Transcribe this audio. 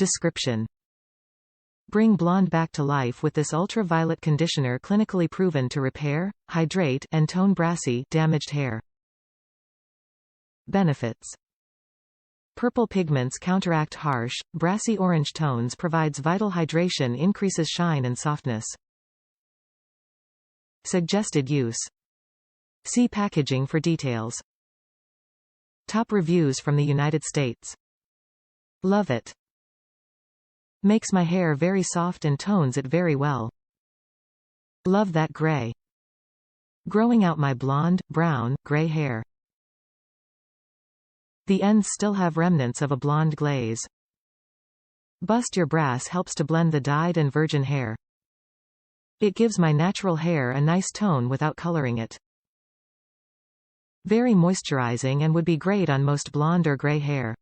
Description: bring blonde back to life with this ultraviolet conditioner clinically proven to repair, hydrate, and tone brassy, damaged hair. Benefits: purple pigments counteract harsh, brassy orange tones, provides vital hydration, increases shine and softness. Suggested use: see packaging for details. Top reviews from the United States: love it. Makes my hair very soft and tones it very well. Love that gray. Growing out my blonde, brown, gray hair. The ends still have remnants of a blonde glaze. Bust your brass helps to blend the dyed and virgin hair. It gives my natural hair a nice tone without coloring it. Very moisturizing and would be great on most blonde or gray hair.